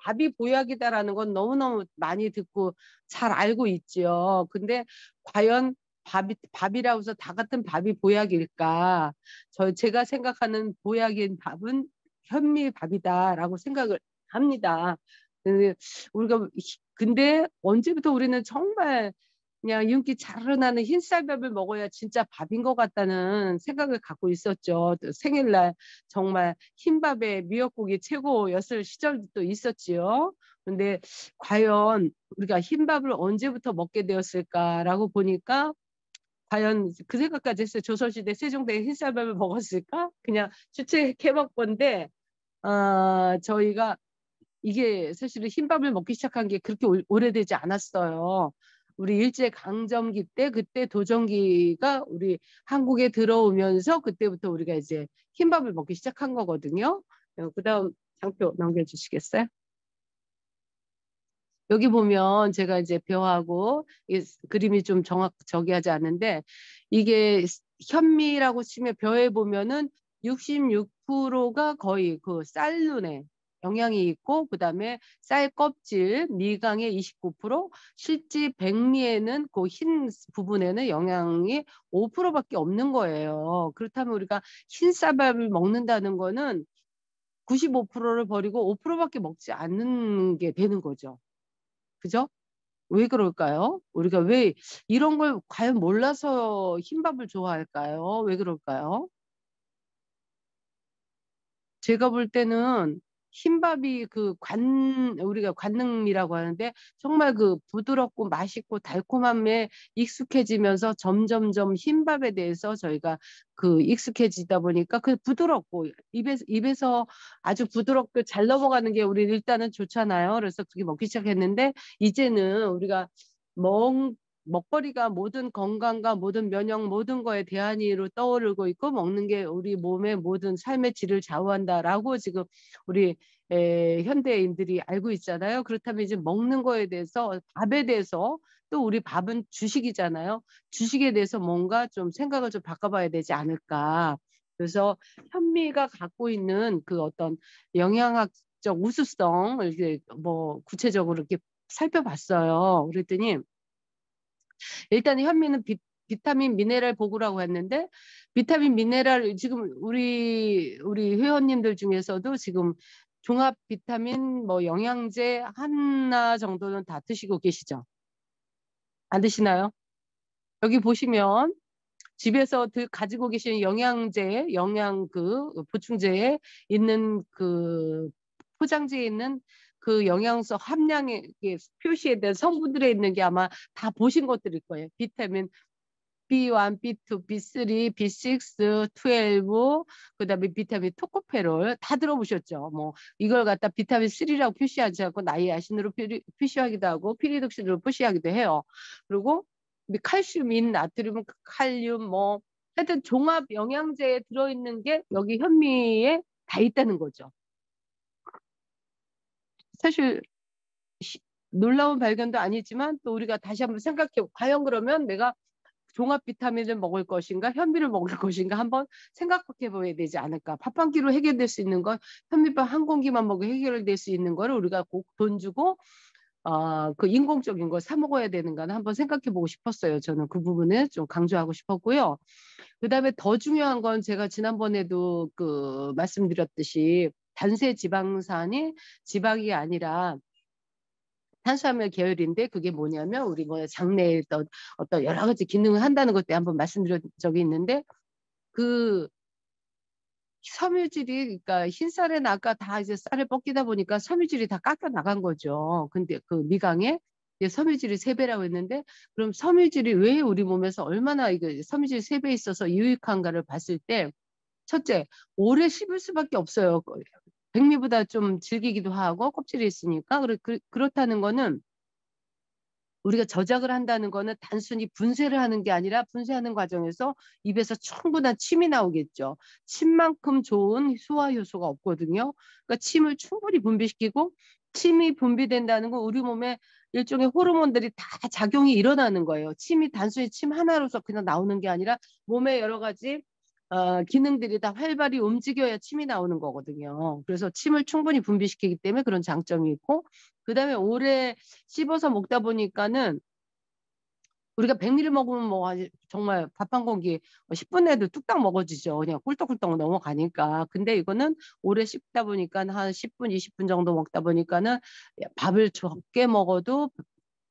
밥이 보약이다라는 건 너무너무 많이 듣고 잘 알고 있지요. 근데 과연 밥이라고 해서 다 같은 밥이 보약일까? 제가 생각하는 보약인 밥은 현미밥이다라고 생각을 합니다. 근데 우리가 근데 언제부터 우리는 정말 그냥 윤기 자르르 나는 흰쌀밥을 먹어야 진짜 밥인 것 같다는 생각을 갖고 있었죠. 또 생일날 정말 흰밥에 미역국이 최고였을 시절도 있었지요. 근데 과연 우리가 흰밥을 언제부터 먹게 되었을까라고 보니까 과연 그 생각까지 했어요. 조선시대 세종대에 흰쌀밥을 먹었을까? 그냥 추측해볼 건데 저희가 이게 사실은 흰밥을 먹기 시작한 게 그렇게 오래되지 않았어요. 우리 일제강점기 때 그때 도정기가 우리 한국에 들어오면서 그때부터 우리가 이제 흰밥을 먹기 시작한 거거든요. 그다음 장표 넘겨주시겠어요? 여기 보면 제가 이제 벼하고 그림이 좀 저기 하지 않은데 이게 현미라고 치면 벼에 보면은 66%가 거의 그 쌀눈에 영향이 있고 그다음에 쌀 껍질 미강의 29% 실제 백미에는 그 흰 부분에는 영향이 5%밖에 없는 거예요. 그렇다면 우리가 흰 쌀밥을 먹는다는 거는 95%를 버리고 5%밖에 먹지 않는 게 되는 거죠. 그죠? 왜 그럴까요? 우리가 왜 이런 걸 과연 몰라서 흰밥을 좋아할까요? 왜 그럴까요? 제가 볼 때는 흰밥이 우리가 관능미라고 하는데 정말 그 부드럽고 맛있고 달콤함에 익숙해지면서 점점점 흰밥에 대해서 저희가 그 익숙해지다 보니까 그 부드럽고 입에서 아주 부드럽게 잘 넘어가는 게 우리 일단은 좋잖아요. 그래서 그게 먹기 시작했는데 이제는 우리가 먹거리가 모든 건강과 모든 면역 모든 거에 대안으로 떠오르고 있고 먹는 게 우리 몸의 모든 삶의 질을 좌우한다라고 지금 우리 현대인들이 알고 있잖아요. 그렇다면 이제 먹는 거에 대해서 밥에 대해서 또 우리 밥은 주식이잖아요. 주식에 대해서 뭔가 좀 생각을 좀 바꿔봐야 되지 않을까. 그래서 현미가 갖고 있는 그 어떤 영양학적 우수성을 이렇게 뭐 구체적으로 이렇게 살펴봤어요. 그랬더니 일단 현미는 비타민 미네랄 보고라고 했는데 비타민 미네랄 지금 우리 회원님들 중에서도 지금 종합 비타민 뭐 영양제 하나 정도는 다 드시고 계시죠? 안 드시나요? 여기 보시면 집에서 가지고 계신 영양제, 보충제에 있는 그 포장지에 있는 그 영양소 함량의 표시에 대한 성분들에 있는 게 아마 다 보신 것들일 거예요. 비타민 B1, B2, B3, B6, 12, 그다음에 비타민 토코페롤 다 들어보셨죠? 뭐 이걸 갖다 비타민 3라고 표시하지 않고 나이아신으로 표시하기도 하고 피리독신으로 표시하기도 해요. 그리고 칼슘인 나트륨, 칼륨 뭐 하여튼 종합 영양제에 들어있는 게 여기 현미에 다 있다는 거죠. 사실 놀라운 발견도 아니지만 또 우리가 다시 한번 생각해 과연 그러면 내가 종합 비타민을 먹을 것인가 현미를 먹을 것인가 한번 생각해 봐야 되지 않을까. 밥 한 끼로 해결될 수 있는 건 현미밥 한 공기만 먹으면 해결될 수 있는 거를 우리가 꼭 돈 주고 그 인공적인 걸 사 먹어야 되는가는 한번 생각해 보고 싶었어요. 저는 그 부분을 좀 강조하고 싶었고요. 그다음에 더 중요한 건 제가 지난번에도 그 말씀드렸듯이 단세 지방산이 지방이 아니라 탄수화물 계열인데 그게 뭐냐면 우리 뭐 장내에 어떤 여러 가지 기능을 한다는 것때 한번 말씀드린 적이 있는데 그 섬유질이 그러니까 흰쌀에는 아까 다 이제 쌀을 뻗기다 보니까 섬유질이 다 깎여 나간 거죠. 근데 그 미강에 섬유질이 3배라고 했는데 그럼 섬유질이 왜 우리 몸에서 얼마나 이거 섬유질 3배 있어서 유익한가를 봤을 때 첫째 오래 씹을 수밖에 없어요. 백미보다 좀 질기기도 하고 껍질이 있으니까 그렇다는 거는 우리가 저작을 한다는 거는 단순히 분쇄를 하는 게 아니라 분쇄하는 과정에서 입에서 충분한 침이 나오겠죠. 침만큼 좋은 소화 효소가 없거든요. 그러니까 침을 충분히 분비시키고 침이 분비된다는 건 우리 몸에 일종의 호르몬들이 다 작용이 일어나는 거예요. 침이 단순히 침 하나로서 그냥 나오는 게 아니라 몸에 여러 가지 기능들이 다 활발히 움직여야 침이 나오는 거거든요. 그래서 침을 충분히 분비시키기 때문에 그런 장점이 있고, 그다음에 오래 씹어서 먹다 보니까는 우리가 백미를 먹으면 뭐 정말 밥 한 공기 10분 내도 뚝딱 먹어지죠. 그냥 꿀떡꿀떡 넘어가니까. 근데 이거는 오래 씹다 보니까 한 10분, 20분 정도 먹다 보니까는 밥을 적게 먹어도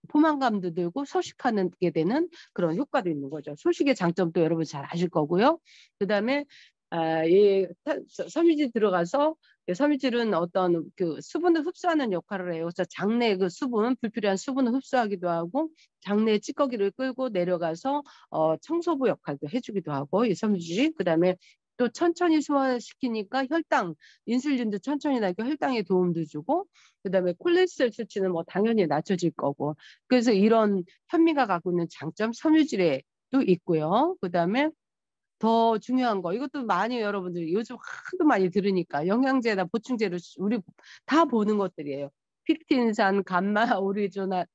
포만감도 들고 소식하게 되는 그런 효과도 있는 거죠. 소식의 장점도 여러분 잘 아실 거고요. 그다음에 이 섬유질 들어가서, 섬유질은 어떤 그 수분을 흡수하는 역할을 해요. 그래서 장내 그 수분, 불필요한 수분을 흡수하기도 하고, 장내 찌꺼기를 끌고 내려가서 청소부 역할도 해주기도 하고, 이 섬유질이. 그다음에 또 천천히 소화시키니까 혈당, 인슐린도 천천히 나게 혈당에 도움도 주고, 그다음에 콜레스테롤 수치는 뭐 당연히 낮춰질 거고. 그래서 이런 현미가 갖고 있는 장점, 섬유질에도 있고요. 그다음에 더 중요한 거, 이것도 많이 여러분들이 요즘 하도 많이 들으니까, 영양제나 보충제로 우리 다 보는 것들이에요. 픽틴산, 감마 오리자놀,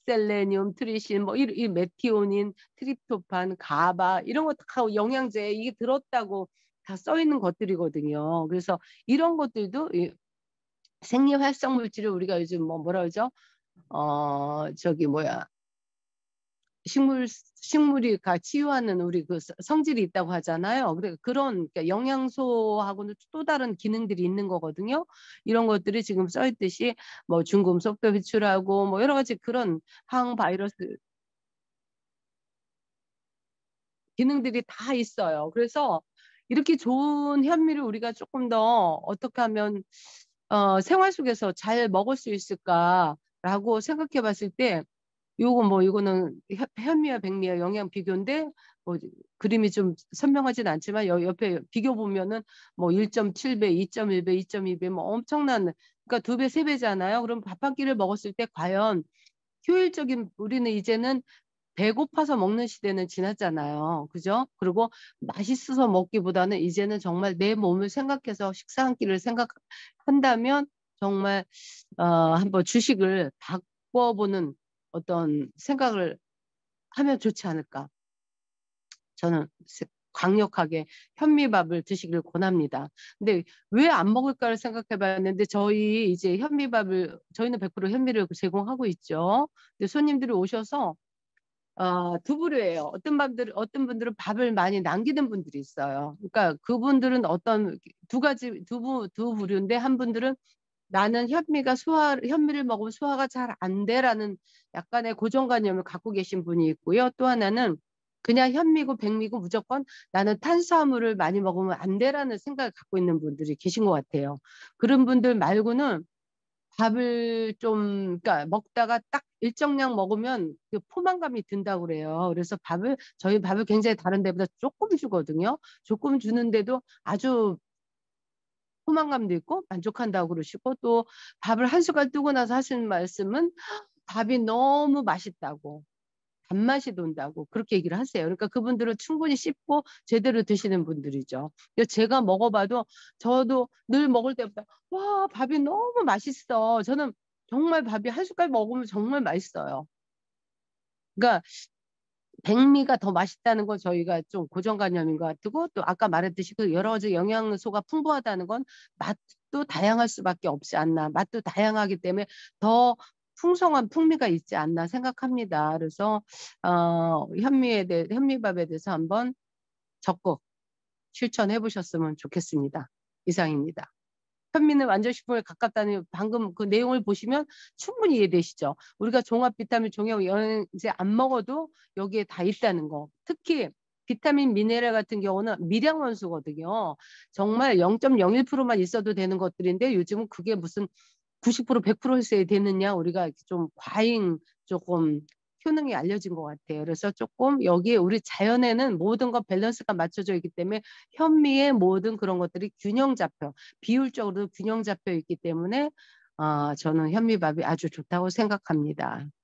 셀레늄, 트리신, 뭐 이 메티오닌, 트립토판, 가바, 이런 거 다 영양제에 이게 들었다고 다 써 있는 것들이거든요. 그래서 이런 것들도 생리활성 물질을 우리가 요즘 뭐라 그러죠? 저기 뭐야, 식물이 치유하는 우리 그 성질이 있다고 하잖아요. 그런 그러니까 영양소하고는 또 다른 기능들이 있는 거거든요. 이런 것들이 지금 써 있듯이 뭐 중금속도 배출하고 뭐 여러 가지 그런 항바이러스 기능들이 다 있어요. 그래서 이렇게 좋은 현미를 우리가 조금 더 어떻게 하면 생활 속에서 잘 먹을 수 있을까라고 생각해 봤을 때, 이거는 현미와 백미와 영양 비교인데, 뭐 그림이 좀 선명하진 않지만 옆에 비교 보면은 뭐 1.7배, 2.1배, 2.2배 뭐 엄청난, 그러니까 2배, 3배잖아요. 그럼 밥 한 끼를 먹었을 때 과연 효율적인, 우리는 이제는 배고파서 먹는 시대는 지났잖아요. 그죠? 그리고 맛있어서 먹기보다는 이제는 정말 내 몸을 생각해서 식사 한 끼를 생각한다면 정말 한번 주식을 바꿔보는 어떤 생각을 하면 좋지 않을까. 저는 강력하게 현미밥을 드시길 권합니다. 근데 왜 안 먹을까를 생각해 봤는데, 저희 이제 저희는 100% 현미를 제공하고 있죠. 근데 손님들이 오셔서 두 부류예요. 어떤 분들은 밥을 많이 남기는 분들이 있어요. 그러니까 그분들은 어떤 두 부류인데, 한 분들은 나는 현미를 먹으면 소화가 잘 안 돼라는 약간의 고정관념을 갖고 계신 분이 있고요. 또 하나는 그냥 현미고 백미고 무조건 나는 탄수화물을 많이 먹으면 안 돼라는 생각을 갖고 있는 분들이 계신 것 같아요. 그런 분들 말고는 밥을 좀, 그러니까 먹다가 딱 일정량 먹으면 그 포만감이 든다고 그래요. 그래서 저희 밥을 굉장히 다른 데보다 조금 주거든요. 조금 주는데도 아주 포만감도 있고 만족한다고 그러시고, 또 밥을 한 숟갈 뜨고 나서 하시는 말씀은 밥이 너무 맛있다고, 단맛이 돈다고 그렇게 얘기를 하세요. 그러니까 그분들은 충분히 씹고 제대로 드시는 분들이죠. 제가 먹어봐도 저도 늘 먹을 때보다 와, 밥이 너무 맛있어. 저는 정말 밥이 한 숟갈 먹으면 정말 맛있어요. 그러니까 백미가 더 맛있다는 건 저희가 좀 고정관념인 것 같고, 또 아까 말했듯이 그 여러 가지 영양소가 풍부하다는 건 맛도 다양할 수밖에 없지 않나. 맛도 다양하기 때문에 더 풍성한 풍미가 있지 않나 생각합니다. 그래서 현미밥에 대해서 한번 적극 실천해 보셨으면 좋겠습니다. 이상입니다. 현미는 완전식품에 가깝다는 방금 그 내용을 보시면 충분히 이해되시죠? 우리가 종합 비타민, 종합 영양제 안 먹어도 여기에 다 있다는 거. 특히 비타민, 미네랄 같은 경우는 미량 원소거든요. 정말 0.01%만 있어도 되는 것들인데, 요즘은 그게 무슨 90%, 100% 있어야 되느냐, 우리가 좀 과잉 조금 효능이 알려진 것 같아요. 그래서 조금 여기에 우리 자연에는 모든 것 밸런스가 맞춰져 있기 때문에 현미의 모든 그런 것들이 비율적으로 균형 잡혀 있기 때문에 저는 현미밥이 아주 좋다고 생각합니다.